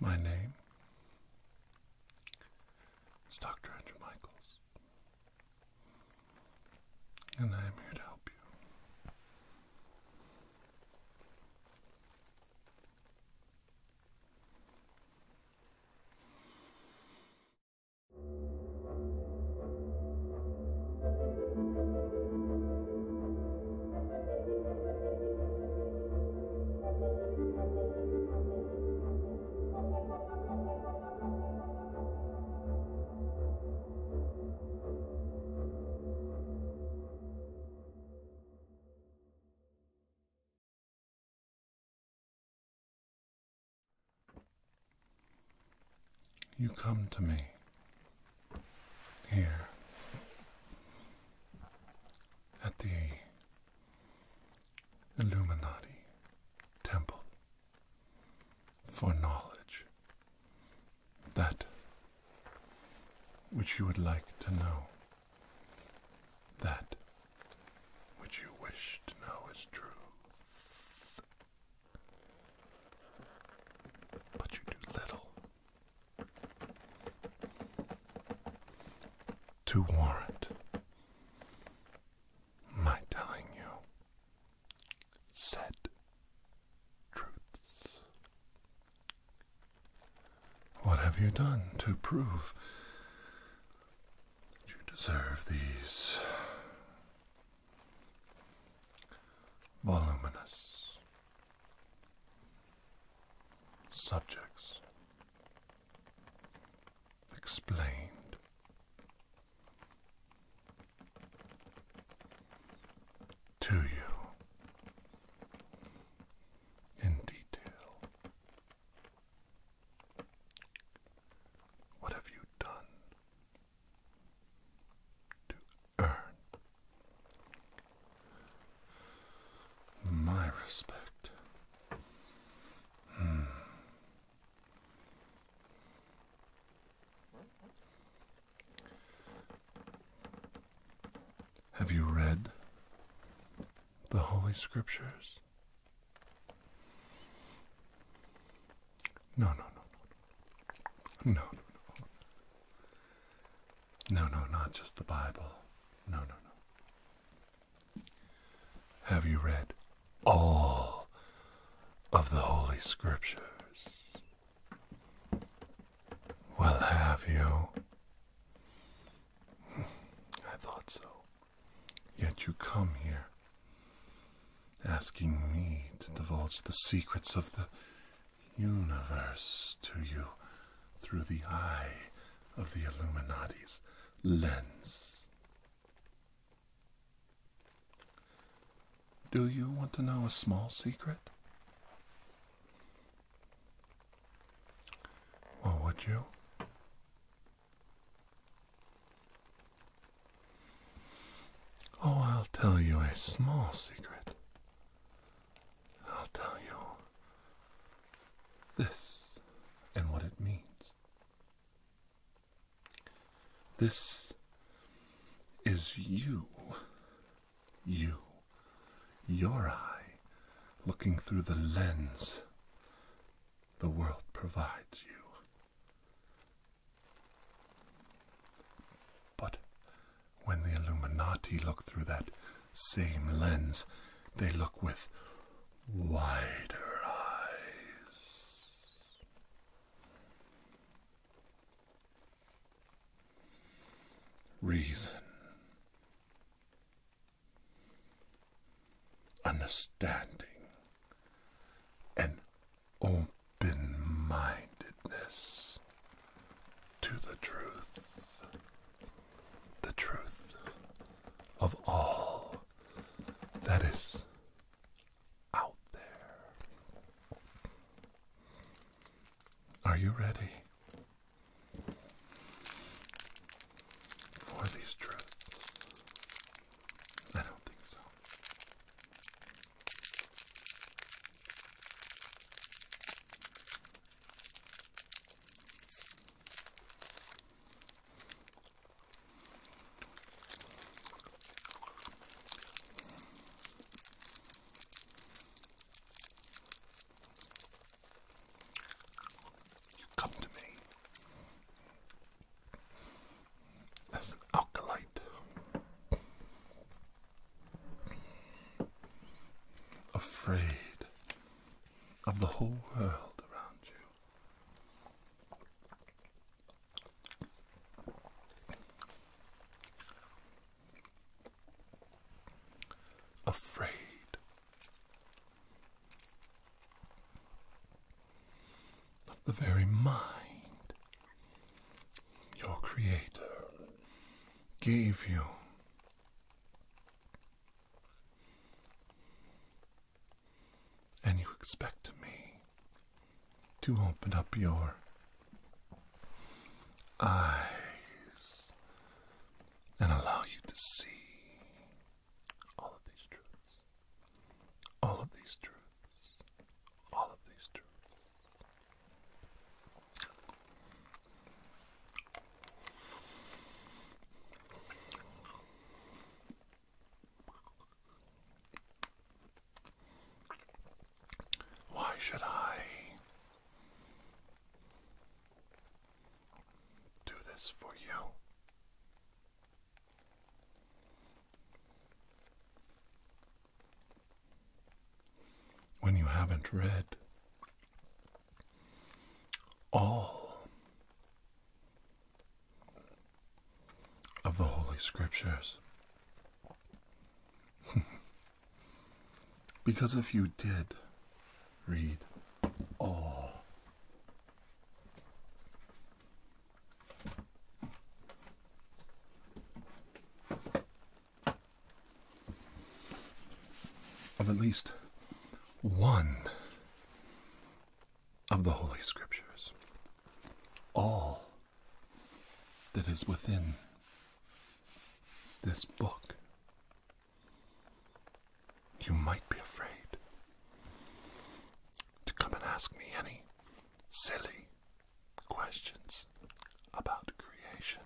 My name is Dr. Andrew Michaels, and I am here to help you. You come to me here at the Illuminati Temple for knowledge, that which you would like to know, that which you wish to know is truth. But you do little to warrant my telling you said truths. What have you done to prove that you deserve these voluminous subjects explained to you in detail? What have you done to earn my respect? Have you read the Holy Scriptures? No, not just the Bible. No. Have you read all of the Holy Scriptures? Well, have you? I thought so. Yet you come here asking me to divulge the secrets of the universe to you through the eye of the Illuminati's lens. Do you want to know a small secret? Well, would you? Oh, I'll tell you a small secret. I'll tell you this and what it means. This is you, your eye, looking through the lens the world provides you. But when the Illuminati look through that same lens, they look with wider eyes. Reason, understanding, and open-mindedness to the truth of all that is out there. Are you ready for these truths? I don't think so. afraid of the whole world around you. Afraid of the very mind your Creator gave you. And you expect me to open up your eyes and allow you to see all of these truths, all of these truths, all of these truths. Why should I do this for you? When you haven't read all of the Holy Scriptures. Because if you did read all of at least one of the Holy Scriptures, all that is within this book, you might be afraid to come and ask me any silly questions about creation.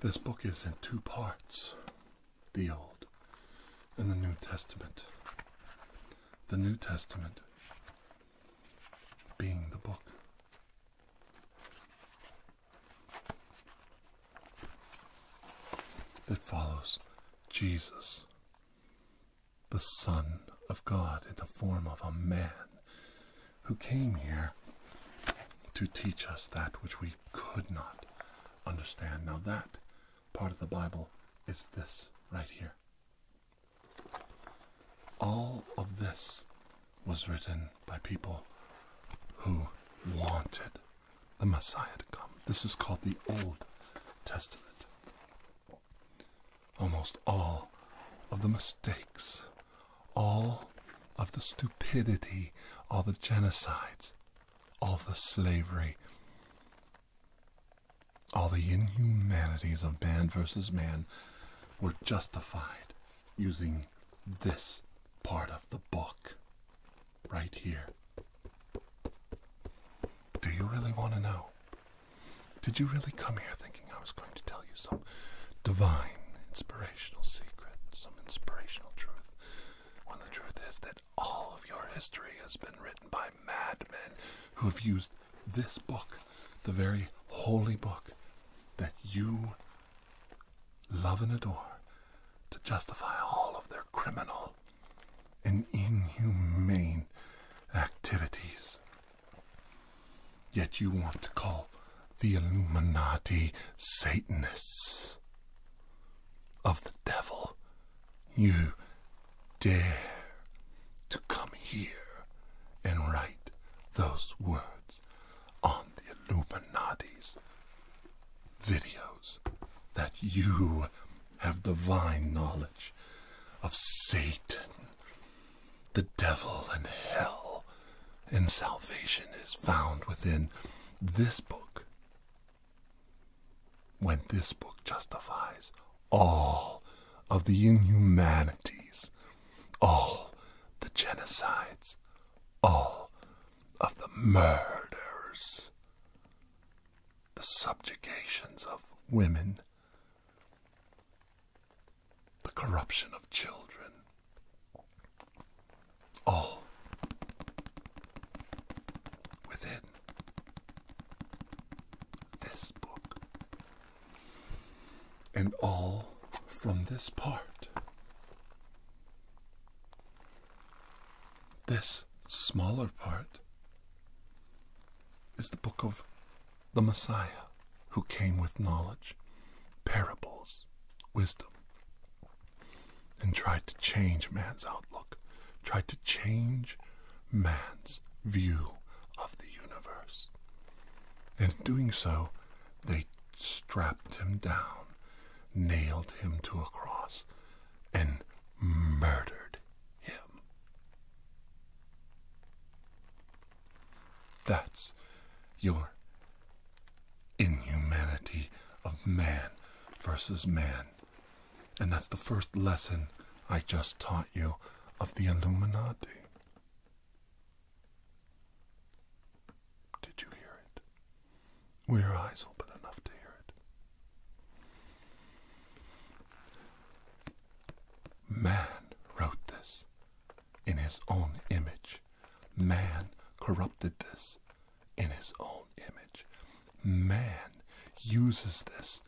This book is in two parts, the Old and the New Testament. The New Testament being the book that follows Jesus, the Son of God, in the form of a man who came here to teach us that which we could not understand. Now that part of the Bible is this right here. All of this was written by people who wanted the Messiah to come. This is called the Old Testament. Almost all of the mistakes, all of the stupidity, all the genocides, all the slavery, all the inhumanities of man versus man were justified using this part of the book right here. Do you really want to know? Did you really come here thinking I was going to tell you some divine, inspirational secret, some inspirational truth, when the truth is that all of your history has been written by madmen who have used this book, the very holy book that you love and adore, to justify all of their criminal and inhumane activities. Yet you want to call the Illuminati Satanists of the devil. You dare to come here and write those words on the Illuminati's videos that you have divine knowledge of Satan, the devil, and hell, and salvation is found within this book, when this book justifies all of the inhumanities, all the genocides, all of the murders, the subjugations of women, the corruption of children, all within this book, and all from this part this smaller part is the book of the Messiah, who came with knowledge, parables, wisdom, and tried to change man's outlook, tried to change man's view of the universe. And in doing so, they strapped him down, nailed him to a cross, and murdered him. That's your inhumanity of man versus man. And that's the first lesson I just taught you of the Illuminati. Did you hear it? Were your eyes open enough to hear it? Man wrote this in his own image. Man corrupted this in his own image. Man uses this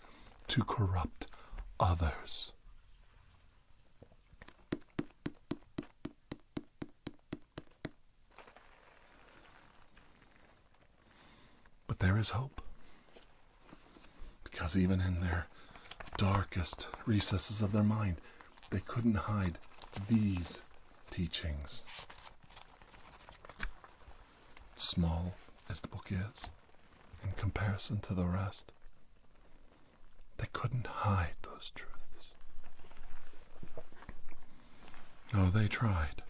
to corrupt others. But there is hope, because even in their darkest recesses of their mind, they couldn't hide these teachings. Small as the book is, in comparison to the rest, they couldn't hide those truths. Oh, they tried.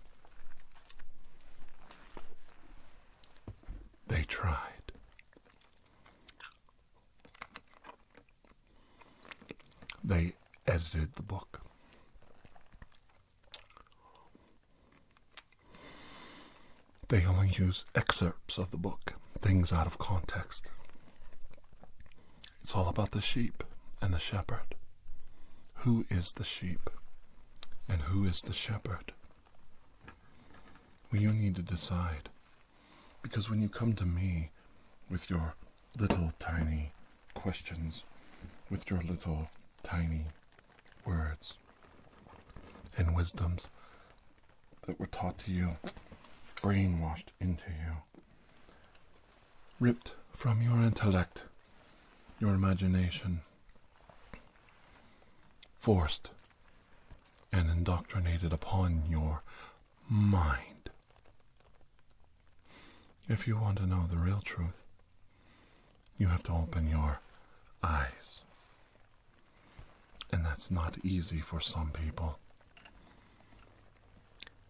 They tried. They edited the book. They only use excerpts of the book, things out of context. It's all about the sheep and the shepherd. Who is the sheep and who is the shepherd? Well, you need to decide. Because when you come to me with your little tiny questions, with your little tiny words and wisdoms that were taught to you, brainwashed into you, ripped from your intellect, your imagination, forced and indoctrinated upon your mind. If you want to know the real truth, you have to open your eyes. And that's not easy for some people.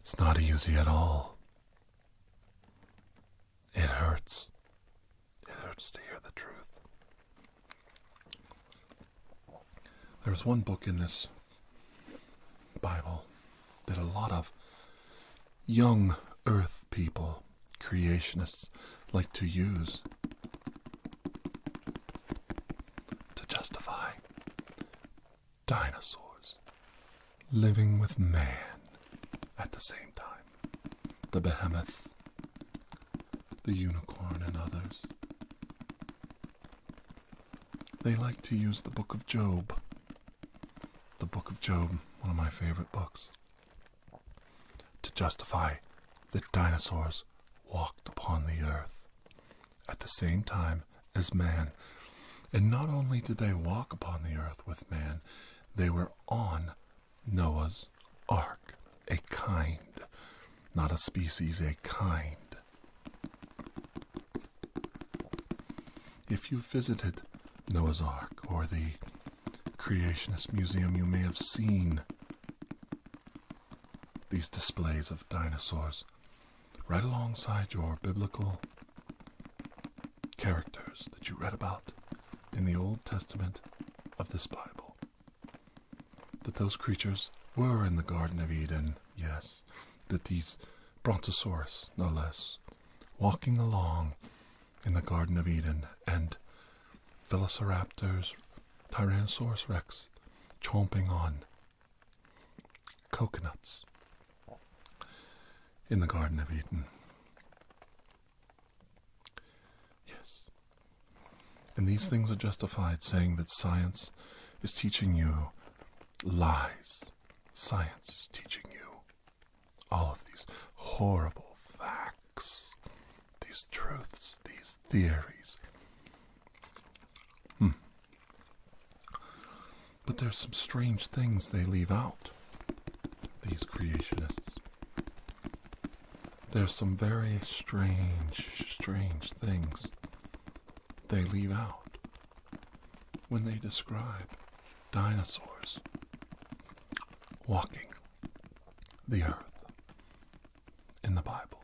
It's not easy at all. It hurts. It hurts to hear the truth. There's one book in this Bible that a lot of young earth people, creationists, like to use to justify dinosaurs living with man at the same time. The behemoth, the unicorn, and others. They like to use the book of Job. The book of Job, one of my favorite books, to justify that dinosaurs walked upon the earth at the same time as man. And not only did they walk upon the earth with man, they were on Noah's Ark, a kind, not a species, a kind. If you visited Noah's Ark or the Creationist Museum, you may have seen these displays of dinosaurs right alongside your biblical characters that you read about in the Old Testament of this Bible. That those creatures were in the Garden of Eden, yes. That these brontosaurus, no less, walking along in the Garden of Eden, and velociraptors, Tyrannosaurus Rex, chomping on coconuts in the Garden of Eden. Yes. And these things are justified, saying that science is teaching you lies. Science is teaching you all of these horrible, theories. But there's some strange things they leave out, these creationists. There's some very strange things they leave out when they describe dinosaurs walking the earth in the Bible.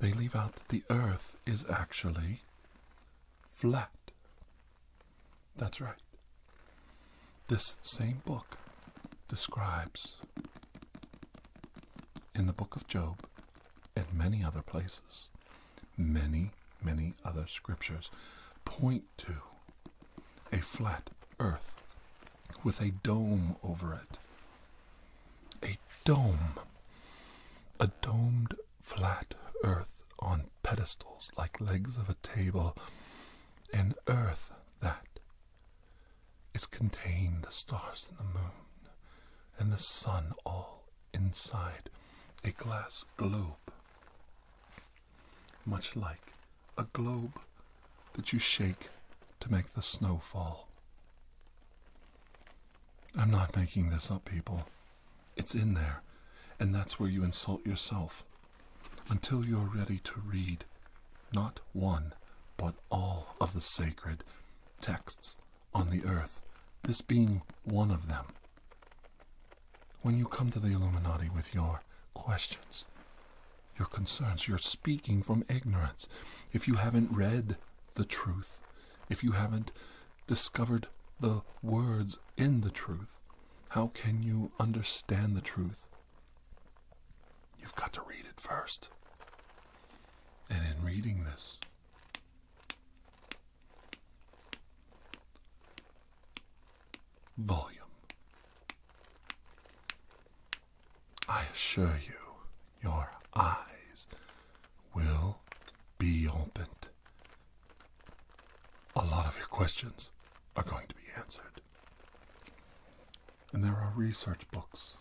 They leave out that the earth is actually flat. That's right. This same book describes, in the book of Job and many other places, many other scriptures point to a flat earth with a dome over it. A dome. A domed flat earth on pedestals like legs of a table. An earth that is contained the stars and the moon and the sun all inside a glass globe, much like a globe that you shake to make the snow fall. I'm not making this up, people. It's in there, and that's where you insult yourself until you're ready to read not one, but all of the sacred texts on the earth, this being one of them. When you come to the Illuminati with your questions, your concerns, you're speaking from ignorance. If you haven't read the truth, if you haven't discovered the words in the truth, how can you understand the truth? You've got to read it first. And in reading this, volume, I assure you, your eyes will be opened. A lot of your questions are going to be answered. And there are research books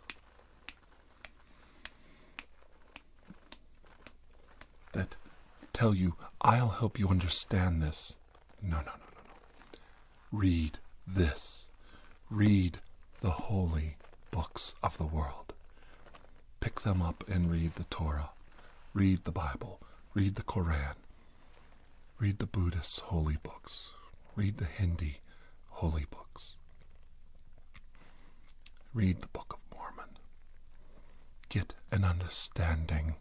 that tell you, I'll help you understand this. No. Read this. Read the holy books of the world. Pick them up and read the Torah. Read the Bible. Read the Quran. Read the Buddhist holy books. Read the Hindi holy books. Read the Book of Mormon. Get an understanding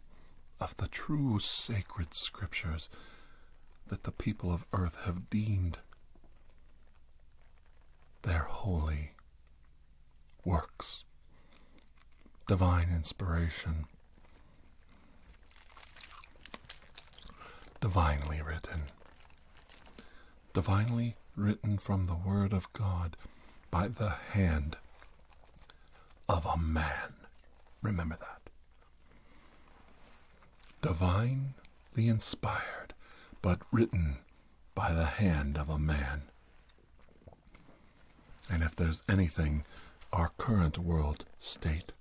of the true sacred scriptures that the people of earth have deemed their holy works, divine inspiration, divinely written from the Word of God by the hand of a man. Remember that. Divinely inspired, but written by the hand of a man. And if there's anything our current world state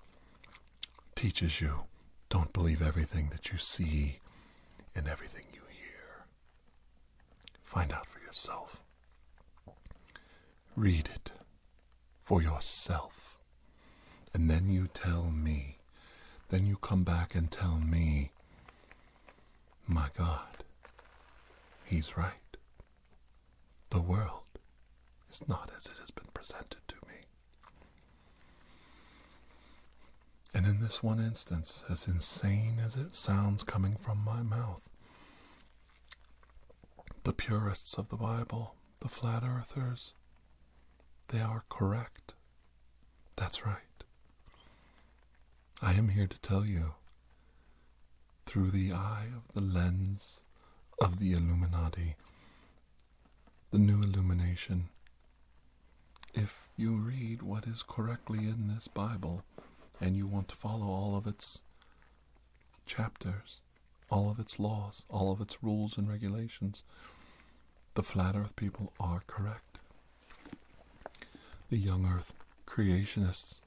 teaches you, don't believe everything that you see and everything you hear. Find out for yourself. Read it for yourself. And then you tell me. Then you come back and tell me, my God, he's right. The world is not as it has been presented to me. And in this one instance, as insane as it sounds coming from my mouth, the purists of the Bible, the flat earthers, they are correct. That's right. I am here to tell you, through the eye of the lens of the Illuminati, the new illumination, if you read what is correctly in this Bible, and you want to follow all of its chapters, all of its laws, all of its rules and regulations, the flat earth people are correct. The young earth creationists,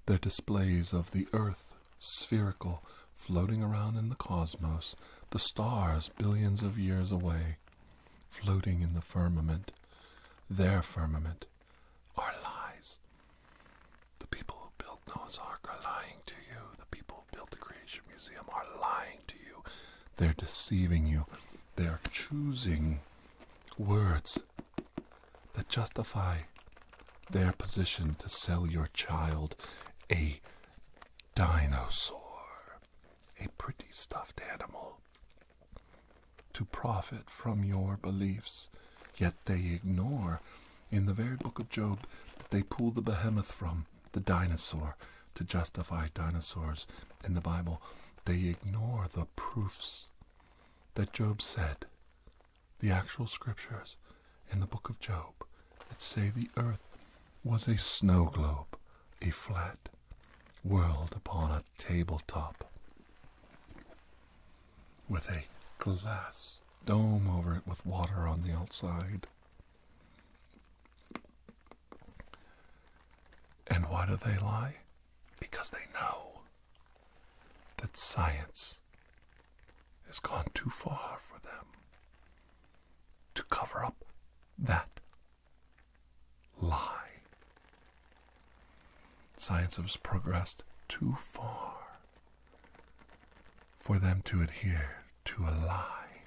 their displays of the earth spherical, floating around in the cosmos, The stars, billions of years away, floating in the firmament, their firmament, are lies. The people who built Noah's Ark are lying to you. The people who built the Creation Museum are lying to you. They're deceiving you. They're choosing words that justify their position to sell your child a dinosaur, a pretty stuffed animal, to profit from your beliefs. Yet they ignore, in the very book of Job, that they pull the behemoth from, the dinosaur, to justify dinosaurs in the Bible. They ignore the proofs that Job said, the actual scriptures in the book of Job, that say the earth was a snow globe, a flat world upon a tabletop, with a glass dome over it with water on the outside. And why do they lie? Because they know that science has gone too far for them to cover up that lie. Science has progressed too far for them to adhere to a lie.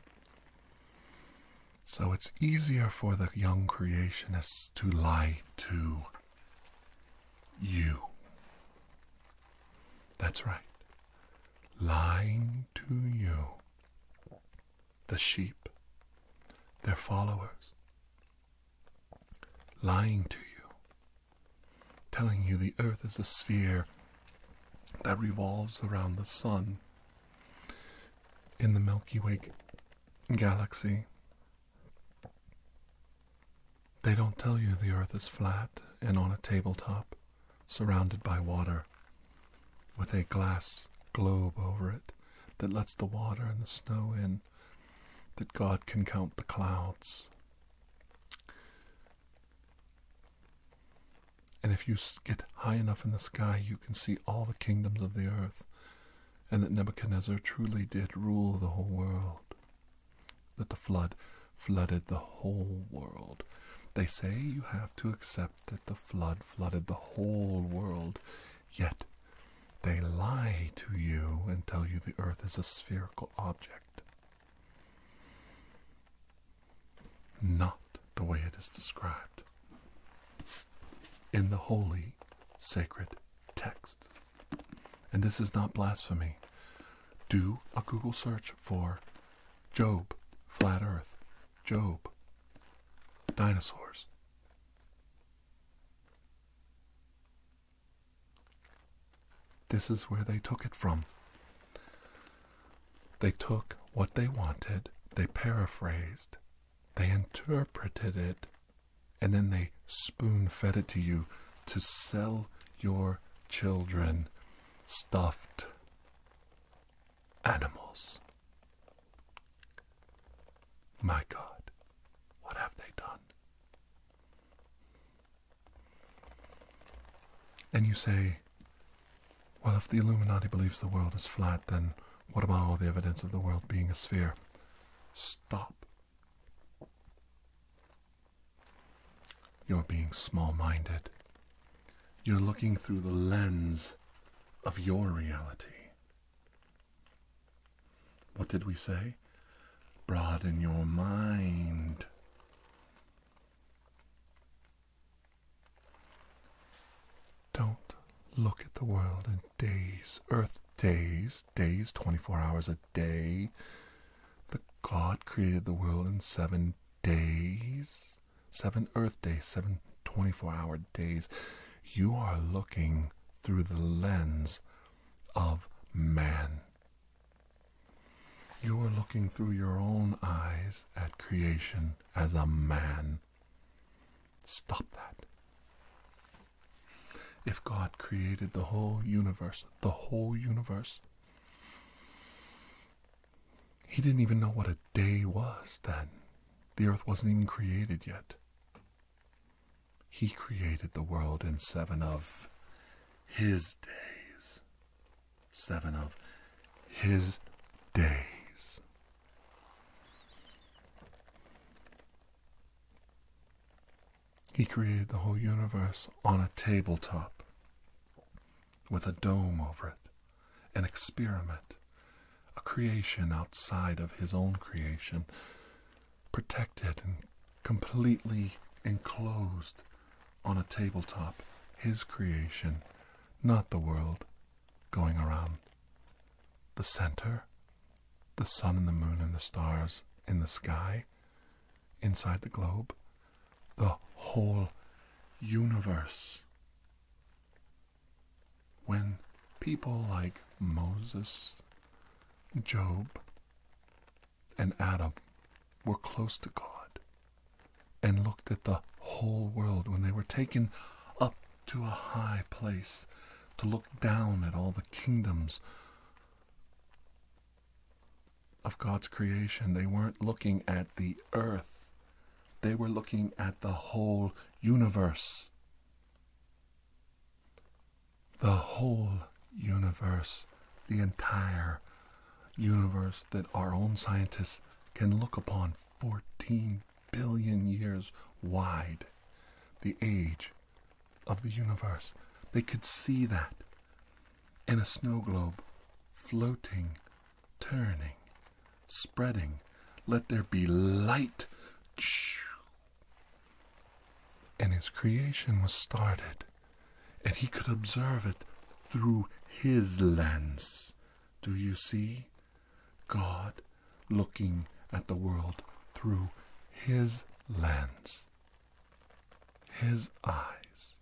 So it's easier for the young creationists to lie to you. That's right. Lying to you, the sheep, their followers. Lying to you, telling you the earth is a sphere that revolves around the sun in the Milky Way galaxy. They don't tell you the earth is flat and on a tabletop, surrounded by water, with a glass globe over it that lets the water and the snow in, that God can count the clouds. And if you get high enough in the sky, you can see all the kingdoms of the earth, and that Nebuchadnezzar truly did rule the whole world, that the flood flooded the whole world. They say you have to accept that the flood flooded the whole world, yet they lie to you and tell you the earth is a spherical object. Not the way it is described in the holy, sacred text. And this is not blasphemy. Do a Google search for Job, flat earth, Job, dinosaurs. This is where they took it from. They took what they wanted, they paraphrased, they interpreted it, and then they spoon-fed it to you to sell your children stuffed animals. My God, what have they done? And you say, well, if the Illuminati believes the world is flat, then what about all the evidence of the world being a sphere? Stop. You're being small-minded. You're looking through the lens of your reality. What did we say? Broaden your mind. Don't look at the world in days, earth days, 24 hours a day. The God created the world in 7 days, 7 earth days, 7 24-hour days. You are looking through the lens of man. You are looking through your own eyes at creation as a man. Stop that. If God created the whole universe, He didn't even know what a day was then. The earth wasn't even created yet. He created the world in 7 of His days. 7 of His days. He created the whole universe on a tabletop with a dome over it, an experiment, a creation outside of his own creation, protected and completely enclosed on a tabletop, his creation, not the world, going around the center, the sun and the moon and the stars in the sky, inside the globe, the whole universe. When people like Moses, Job, and Adam were close to God and looked at the whole world, when they were taken up to a high place to look down at all the kingdoms of God's creation, they weren't looking at the earth. They were looking at the whole universe. The whole universe, the entire universe that our own scientists can look upon 14 billion years wide, the age of the universe. They could see that in a snow globe, floating, turning, spreading. Let there be light. And his creation was started, and he could observe it through his lens. Do you see? God looking at the world through his lens, his eyes,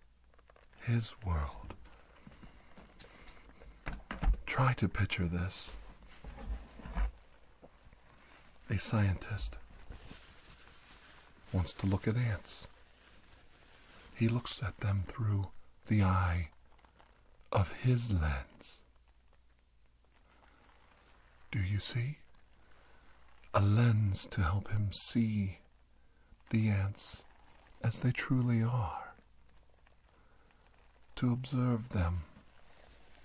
his world. Try to picture this. A scientist wants to look at ants. He looks at them through the eye of his lens. Do you see? A lens to help him see the ants as they truly are, to observe them,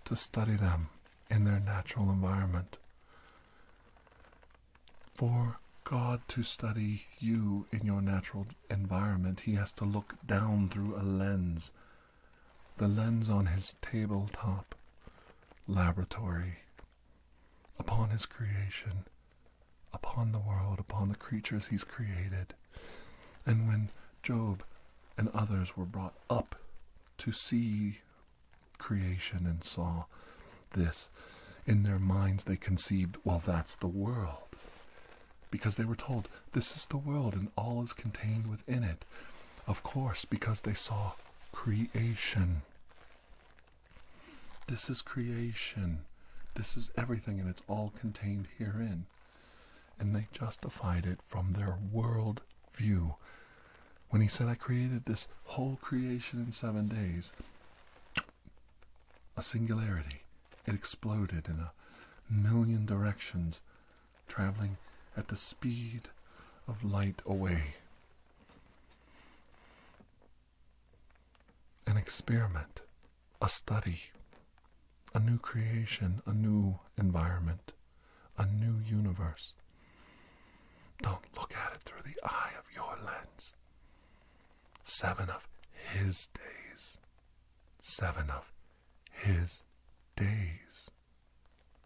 to study them in their natural environment. For God to study you in your natural environment, he has to look down through a lens, the lens on his tabletop laboratory, upon his creation, upon the world, upon the creatures he's created. And when Job and others were brought up to see creation and saw this, in their minds they conceived, well, that's the world. Because they were told, this is the world and all is contained within it. Of course, because they saw creation. This is creation. This is everything, and it's all contained herein. And they justified it from their world view. When he said, I created this whole creation in 7 days, a singularity. It exploded in 1,000,000 directions, traveling at the speed of light away. An experiment, a study, a new creation, a new environment, a new universe. Don't look at it through the eye of your lens. 7 of his days. 7 of his days.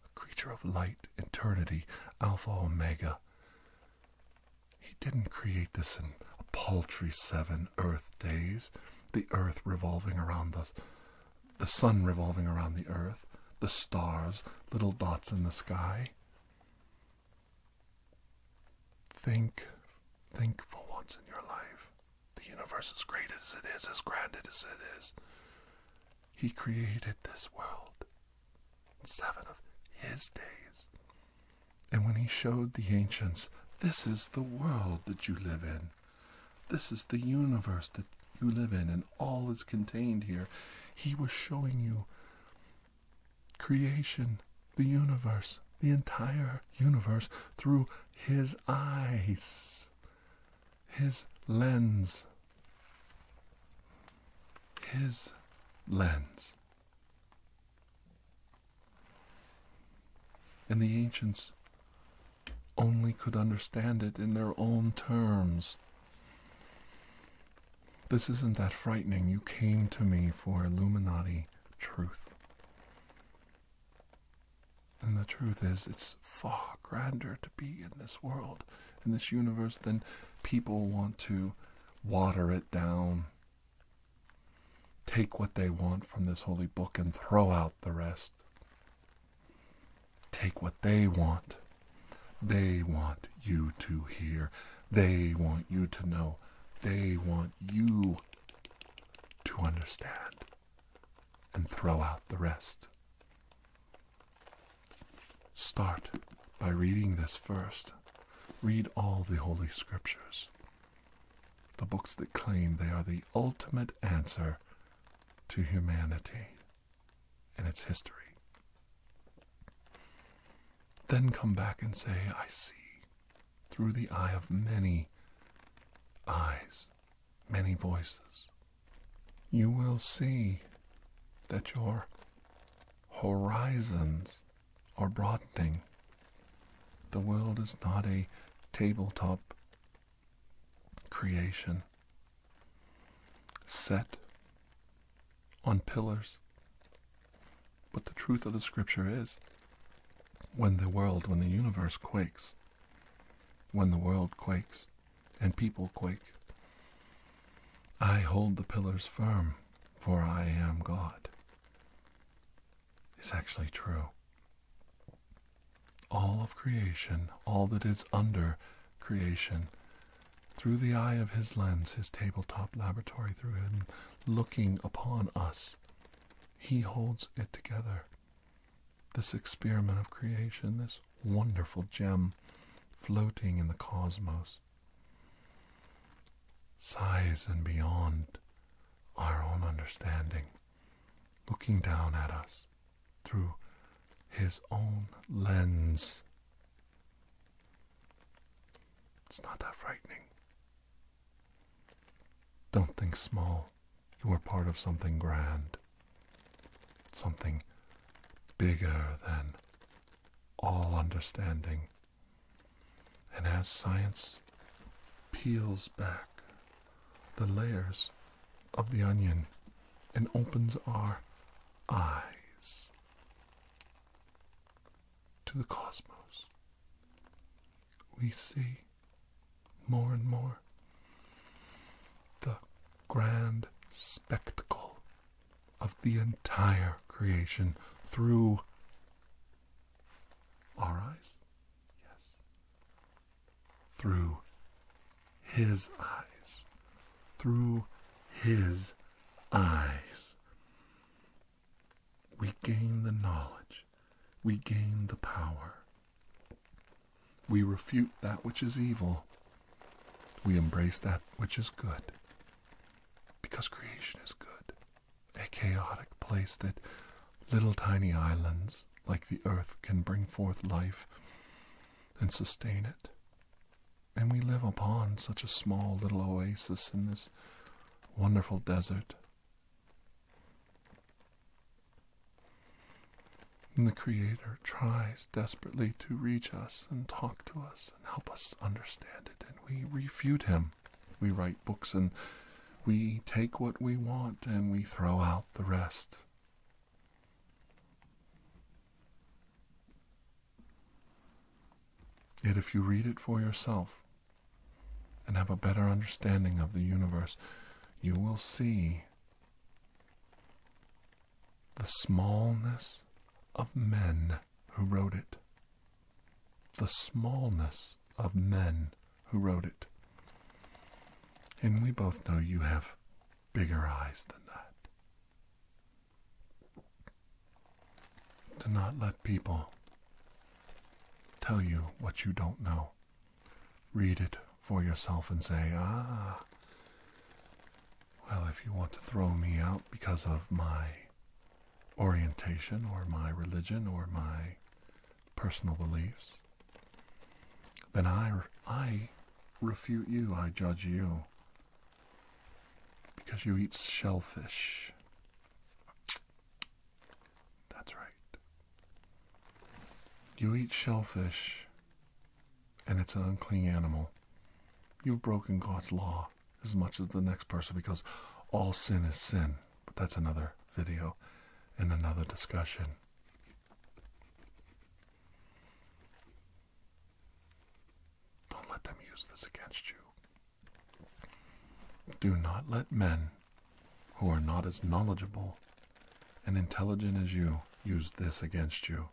A creature of light, eternity, Alpha, Omega. He didn't create this in a paltry 7 earth days. The earth revolving around the sun revolving around the earth, the stars, little dots in the sky. Think for once in your life. The universe, as great as it is, as grand as it is, he created this world in 7 of his days. And when he showed the ancients, this is the world that you live in. This is the universe that you live in, and all is contained here. He was showing you creation, the universe, the entire universe through his eyes, his lens, his lens. And the ancients only could understand it in their own terms. This isn't that frightening. You came to me for Illuminati truth. And the truth is, it's far grander to be in this world, in this universe, than people want to water it down. Take what they want from this holy book and throw out the rest. Take what they want. They want you to hear. They want you to know. They want you to understand. And throw out the rest. Start by reading this first. Read all the Holy Scriptures. The books that claim they are the ultimate answer to humanity and its history. Then come back and say, I see, through the eye of many eyes, many voices. You will see that your horizons are broadening. The world is not a tabletop creation set on pillars. But the truth of the Scripture is, when the universe quakes, when the world quakes and people quake, I hold the pillars firm, for I am God. It's actually true. All of creation, all that is under creation, through the eye of his lens, his tabletop laboratory, through him looking upon us, he holds it together. This experiment of creation, this wonderful gem floating in the cosmos, sighs and beyond our own understanding, looking down at us through his own lens. It's not that frightening. Don't think small. You are part of something grand, something bigger than all understanding. And as science peels back the layers of the onion and opens our eyes to the cosmos, we see more and more the grand spectacle of the entire creation through our eyes. Yes. Through his eyes. Through his eyes. We gain the knowledge. We gain the power. We refute that which is evil. We embrace that which is good. Because creation is good. A chaotic place that little tiny islands like the earth can bring forth life and sustain it. And we live upon such a small little oasis in this wonderful desert. And the Creator tries desperately to reach us and talk to us and help us understand it. And we refute him. We write books and we take what we want and we throw out the rest. Yet if you read it for yourself and have a better understanding of the universe, you will see the smallness of men who wrote it. The smallness of men who wrote it. And we both know you have bigger eyes than that. Do not let people tell you what you don't know. Read it for yourself and say, well, if you want to throw me out because of my orientation or my religion or my personal beliefs, then I refute you, I judge you, because you eat shellfish. That's right. You eat shellfish, and it's an unclean animal. You've broken God's law, as much as the next person, because all sin is sin. But that's another video and another discussion. Don't let them use this against you. Do not let men who are not as knowledgeable and intelligent as you use this against you,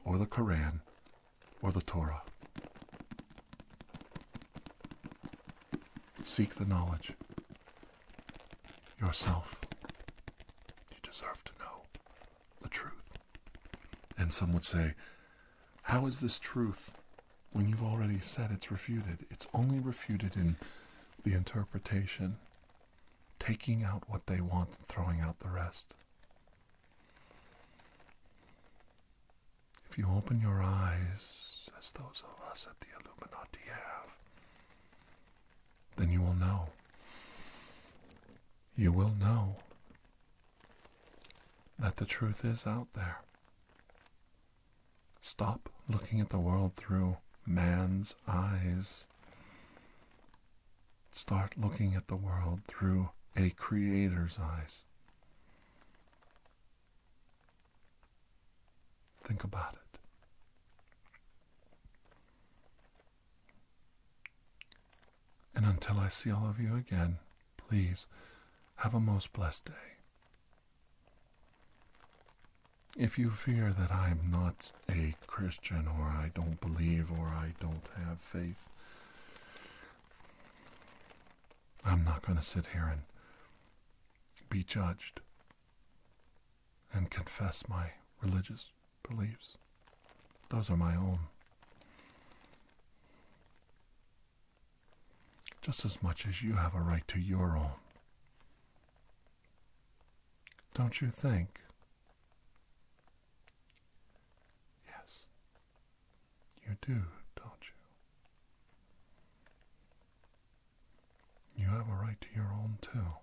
or the Quran, or the Torah. Seek the knowledge yourself. You deserve to know the truth. And some would say, how is this truth when you've already said it's refuted? It's only refuted in the interpretation, taking out what they want and throwing out the rest. If you open your eyes, as those of us at the Illuminati have, then you will know. You will know that the truth is out there. Stop looking at the world through man's eyes. Start looking at the world through a creator's eyes. Think about it. And until I see all of you again, please have a most blessed day. If you fear that I'm not a Christian, or I don't believe, or I don't have faith, I'm not going to sit here and be judged and confess my religious beliefs. Those are my own. Just as much as you have a right to your own. Don't you think? Yes, you do, don't you? You have a right to your own too.